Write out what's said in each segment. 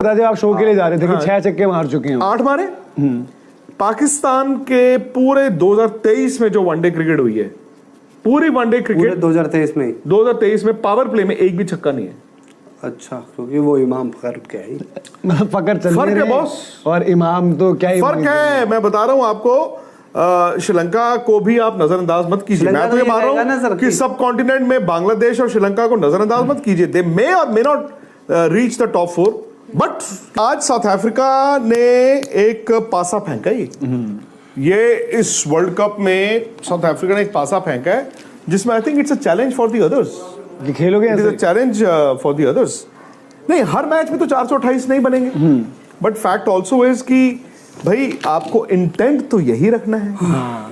जब आप शो के लिए जा रहे थे कि 6 छक्के मार चुके हैं, 8 मारे। पाकिस्तान के पूरे 2023 में जो वनडे क्रिकेट हुई है, पूरी वनडे क्रिकेट 2023 में पावर प्ले में एक भी छक्का नहीं है। अच्छा, क्योंकि वो इमाम फखर क्या है, मतलब फकर चल फर्क है बॉस, और इमाम तो क्या ही फर्क है। मैं बता रहा हूं आपको, श्रीलंका को भी आप नजरअंदाज मत कीजिए। मैं तो ये मान रहा हूं कि सब कॉन्टिनेंट में बांग्लादेश और श्रीलंका को नजरअंदाज मत कीजिए। दे मे और may not reach the top 4, but आज साउथ अफ्रीका ने एक पासा फेंका। ये इस वर्ल्ड कप में साउथ अफ्रीका ने एक पासा फेंका है जिसमें I think it's a challenge for the others. खेलोगे it is a challenge for the others. नहीं, हर मैच में तो 428 नहीं बनेंगे, बट फैक्ट ऑल्सो इज कि भाई आपको इंटेंट तो यही रखना है,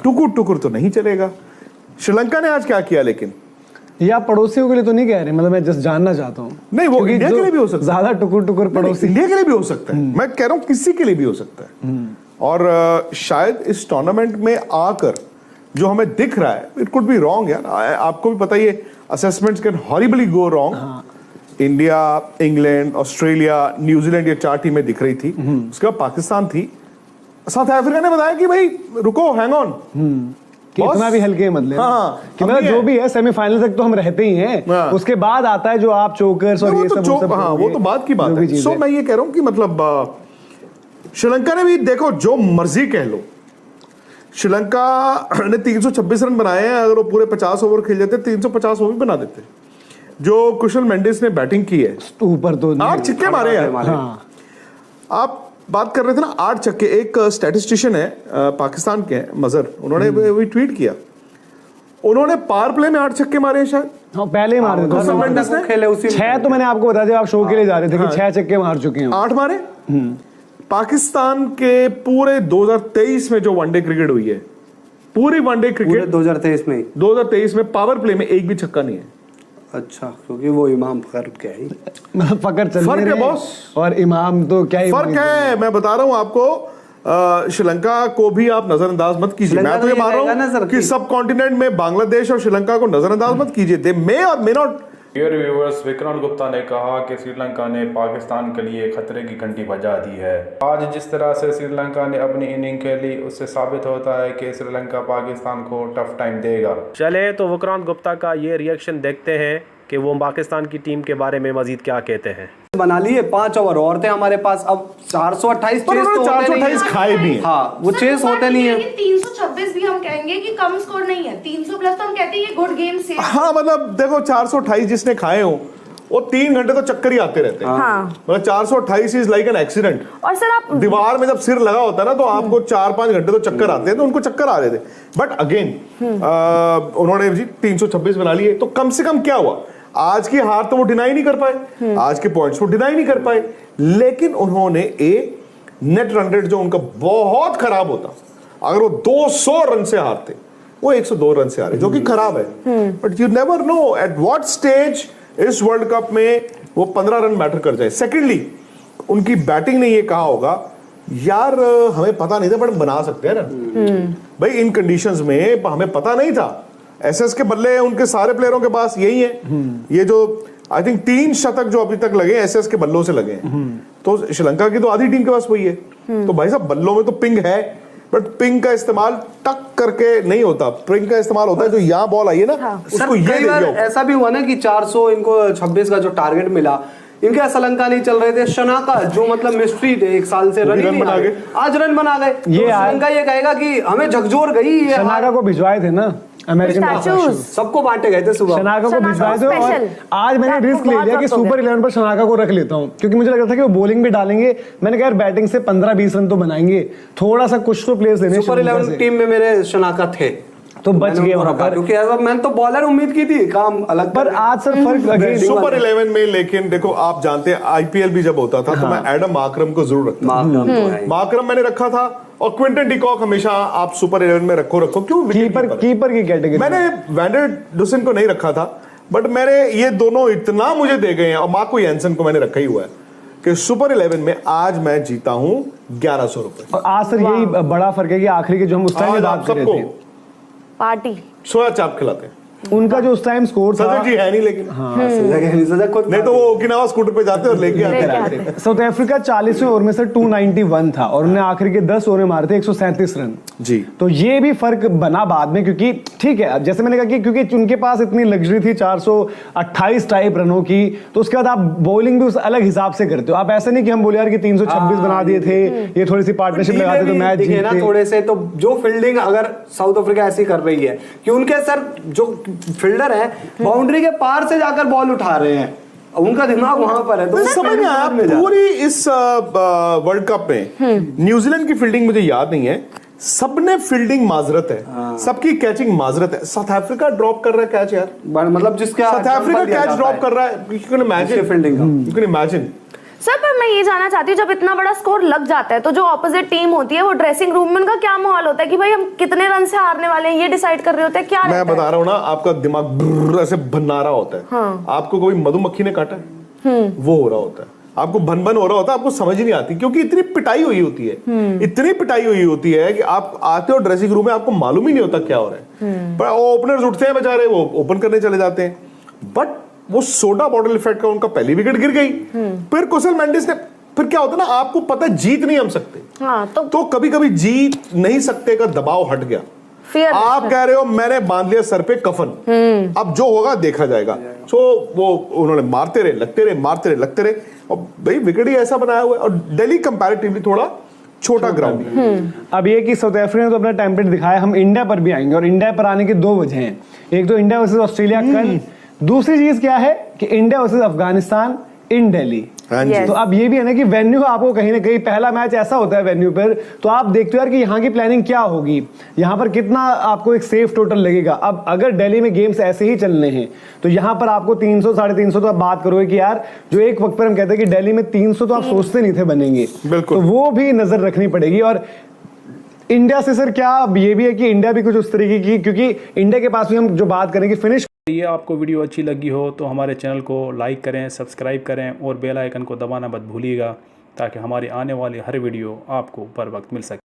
टुकुर टुकुर तो नहीं चलेगा। श्रीलंका ने आज क्या किया, लेकिन या पड़ोसियों के लिए तो नहीं कह रहे, मतलब मैं जस्ट जानना चाहता हूँ। नहीं, वो इंडिया के लिए भी हो सकता है, ज्यादा टुकुर टुकुर पड़ोसी इंडिया के लिए भी हो सकता है। मैं कह रहा हूँ किसी के लिए भी हो सकता है। और शायद इस टूर्नामेंट में आकर जो हमें दिख रहा है, इट कुड बी रॉन्ग यार, आपको भी पता ही है, assessments can horribly go wrong. India, England, Australia, New Zealand, ये 4 टीमें दिख रही थी। उसके बाद पाकिस्तान थी। साउथ अफ्रीका ने बताया कि भाई रुको, हैंग ऑन, कि इतना भी हल्के मत लेना। कि मतलब जो भी है सेमीफाइनल तक तो हम रहते ही हैं, उसके बाद आता है जो आप चोकर्स और ये सब। हाँ, वो तो बात की बात है। सो मैं ये कह रहा हूँ कि मतलब श्रीलंका ने भी देखो, जो मर्जी कह लो, श्रीलंका ने 326 रन बनाए हैं। अगर वो पूरे 50 ओवर खेल जाते 350 वो भी बना देते। जो कुशल मेंडिस ने बैटिंग की है, ऊपर तो 8 छक्के मारे हैं। आप बात कर रहे थे ना 8 छक्के। एक स्टैटिस्टिशियन है पाकिस्तान के, मजर, उन्होंने भी ट्वीट किया, उन्होंने पावर प्ले में 8 छक्के मारे हैं शायद। हाँ, पहले ही मारे थे। 6 तो मैंने आपको बताया जब आप शो के लिए जा रहे थे कि 6 छक्के मार चुके हैं, 8 मारे। पाकिस्तान के पूरे 2023 में जो वनडे क्रिकेट हुई है, पूरी वनडे क्रिकेट 2023 में पावर प्ले में एक भी छक्का नहीं है। अच्छा, क्योंकि वो इमाम फखर क्या है, फकर चल फर्क है बॉस, और इमाम तो क्या ही फर्क है। मैं बता रहा हूं आपको, श्रीलंका को भी आप नजरअंदाज मत कीजिए। मैं तो ये मान रहा हूं कि सब कॉन्टिनेंट में बांग्लादेश और श्रीलंका को नजरअंदाज मत कीजिए। दे मे और may not. Dear viewers, Vikrant Gupta ने कहा कि श्रीलंका ने पाकिस्तान के लिए खतरे की घंटी बजा दी है। आज जिस तरह से श्रीलंका ने अपनी इनिंग खेली, उससे साबित होता है कि श्रीलंका पाकिस्तान को टफ टाइम देगा। चले तो विक्रांत गुप्ता का ये रिएक्शन देखते हैं कि वो पाकिस्तान की टीम के बारे में मजीद क्या कहते हैं। बना लिए 5 ओवर और थे हमारे पास। अब 428 चेस तो 428 खाए भी हैं। हाँ, वो चेस होते नहीं है। 326 भी हम कहेंगे कि कम स्कोर नहीं है, 300 प्लस तो हम कहते हैं ये गुड गेम से। हाँ, मतलब देखो 428 जिसने खाए हो, वो 3 घंटे तो चक्कर ही आते रहते हैं। मतलब 428 इज लाइक एन एक्सीडेंट। और सर आप दीवार में जब सिर लगा होता है ना, तो आपको 4-5 घंटे तो चक्कर आते हैं, तो उनको चक्कर आ रहे थे। बट अगेन उन्होंने जी 326 बना लिए, तो कम से कम क्या हुआ, आज की हार तो वो डिनाई नहीं कर पाए, आज के पॉइंट्स वो डिनाई नहीं कर पाए, लेकिन उन्होंने एक नेट रन रेट जो उनका बहुत खराब होता, अगर वो 200 रन से हारते, वो 102 रन से हारे, जो कि खराब है। But you never know at what stage इस वर्ल्ड कप में वो 15 रन मैटर कर जाए। सेकेंडली, उनकी बैटिंग ने ये कहा होगा, यार हमें पता नहीं था बट बना सकते हैं रन। भाई इन कंडीशंस में हमें पता नहीं था। एसएस के बल्ले उनके सारे प्लेयरों के पास यही है। ये जो आई थिंक 3 शतक जो अभी तक लगे एसएस के बल्लों से लगे हैं, तो श्रीलंका की तो आधी टीम के पास वही है। तो भाई साहब, बल्लों में तो पिंग है, बट पिंग का इस्तेमाल टक करके नहीं होता। पिंग का इस्तेमाल होता है जो यहाँ बॉल आई है ना, उसको ये दे दिया। ऐसा भी हुआ ना कि 400 इनको 26 का जो टारगेट मिला, इनके श्रीलंका नहीं चल रहे थे। शनाका जो मतलब मिस्ट्री थे, 1 साल से रन बना गए, आज रन बना गए। ये श्रीलंका ये कहेगा कि हमें झकझोर गई। शनाका को भिजवाए थे ना अमेरिकन, सबको बांटे गए थे सुबह, शनाका को भिजवाए थे। और आज मैंने रिस्क ले लिया कि सुपर 11 पर शनाका को रख लेता हूँ, क्योंकि मुझे लग रहा था कि वो बॉलिंग भी डालेंगे। मैंने कहा यार बैटिंग से 15-20 रन तो बनाएंगे, थोड़ा सा कुछ तो प्लेयर्स लेने। सुपर 11 टीम में मेरे शनाका थे, तो बच गए वहां पर, क्योंकि मैंने तो बॉलर उम्मीद की थी, काम अलग। पर आज सर फर्क सुपर 11 में, लेकिन देखो आप जानते हैं आईपीएल भी जब होता था, तो मैं एडम मार्करम को जरूर रखता। मार्करम मैंने रखा था, और क्विंटन डिकॉक हमेशा आप सुपर 11 में रखो। क्यों? कीपर की कैटेगरी मैंने वैंडर डुसन को नहीं रखा था, बट मेरे ये दोनों इतना मुझे दे गए हैं, और मार्को यानसन को मैंने रखा ही हुआ है कि सुपर 11 में आज मैं जीता हूं 1100 रुपए। और आज सर यही बड़ा फर्क है कि आखिरी के जो हम उस टाइम बात कर रहे थे, पार्टी सोया चाप खिलाते हैं। उनका जो उस टाइम स्कोर था, सजग जी है नहीं लेकिन सजग खुद नहीं तो वो ओकिनावा स्कूटर पे जाते और लेके आते। साउथ अफ्रीका 40वें ओवर में से 291 था और उन्होंने आखिर के 10 ओवर में मारे थे 137 रन जी। तो ये भी फर्क बना बाद में, क्योंकि ठीक है अब जैसे मैंने कहा कि क्योंकि उनके पास इतनी लग्जरी थी 428 टाइप रनों की, तो उसके बाद आप बॉलिंग भी उस अलग हिसाब से करते हो। आप ऐसे नहीं कि हम बोले यार कि 326 बना दिए थे, ये थोड़ी सी पार्टनरशिप लगाते तो मैच जीतते ना थोड़े से। तो जो फील्डिंग अगर साउथ अफ्रीका ऐसी कर रही है कि उनके सर जो फील्डर है बाउंड्री के पार से जाकर बॉल उठा रहे हैं, उनका दिमाग वहां पर है। तो समझ में आया पूरी इस वर्ल्ड कप में न्यूजीलैंड की फील्डिंग मुझे याद नहीं है, सबने फील्डिंग माजरत है, सबकी कैचिंग माजरत है। साउथ अफ्रीका ड्रॉप कर रहा है कैच यार, मतलब जिसके साउथ अफ्रीका कैच ड्रॉप कर रहा है। यू कैन इमेजिन फील्डिंग का, यू कैन इमेजिन। सर पर मैं ये जानना चाहती हूँ, जब इतना बड़ा स्कोर लग जाता है तो जो ऑपोजिट टीम होती है वो ड्रेसिंग रूम में उनका क्या माहौल होता है कि भाई हम कितने रन से हारने वाले हैं, ये डिसाइड कर रहे होते हैं क्या? मैं बता रहा हूँ ना, आपका दिमाग ऐसे भन्ना रहा होता है। हाँ। आपको कोई मधुमक्खी ने काटा है, वो हो रहा होता है, आपको भन भन हो रहा होता है, आपको समझ ही नहीं आती क्योंकि इतनी पिटाई हुई होती है, इतनी पिटाई हुई होती है कि आप आते हो ड्रेसिंग रूम में आपको मालूम ही नहीं होता क्या हो रहा है। पर ओपनर्स उठते हैं बेचारे, वो ओपन करने चले जाते हैं, बट वो सोडा बॉटल इफेक्ट का उनका पहली विकेट गिर गई। फिर कुशल मेंडिस ने, फिर क्या होता है ना, आपको पता है जीत नहीं हम सकते। हाँ, तो कभी कभी जीत नहीं सकते का दबाव हट गया। आप कह रहे हो मैंने बांध लिया सर पे कफन, अब जो होगा देखा जाएगा। सो वो उन्होंने मारते रहे, लगते रहे, मारते रहे, लगते रहे, और भाई विकेट ही ऐसा बनाया हुआ है। और दिल्ली कंपैरेटिवली थोड़ा छोटा ग्राउंड है। अब ये कि साउथ अफ्रीका ने तो अपना टेम्पलेट दिखाया, हम इंडिया पर भी आएंगे और इंडिया पर आने की दो वजह हैं। एक तो इंडिया वर्सेस ऑस्ट्रेलिया कल, दूसरी चीज क्या है कि इंडिया वर्सेस अफगानिस्तान इन दिल्ली। Yes. तो अब ये भी है ना कि वेन्यू आपको कहीं ना कहीं पहला मैच ऐसा होता है वेन्यू पर, तो आप देखते हो यार कि यहाँ की प्लानिंग क्या होगी, यहाँ पर कितना आपको एक सेफ टोटल लगेगा। अब अगर दिल्ली में गेम्स ऐसे ही चलने हैं तो यहाँ पर आपको 300 350 तो आप बात करोगे कि यार जो एक वक्त पर हम कहते हैं कि दिल्ली में 300 तो आप सोचते नहीं थे बनेंगे, बिल्कुल, तो वो भी नजर रखनी पड़ेगी। और इंडिया से सर क्या ये भी है कि इंडिया भी कुछ उस तरीके की, क्योंकि इंडिया के पास भी हम जो बात करेंगे फिनिश। ये आपको वीडियो अच्छी लगी हो तो हमारे चैनल को लाइक करें, सब्सक्राइब करें और बेल आइकन को दबाना मत भूलिएगा ताकि हमारी आने वाली हर वीडियो आपको बर वक्त मिल सके।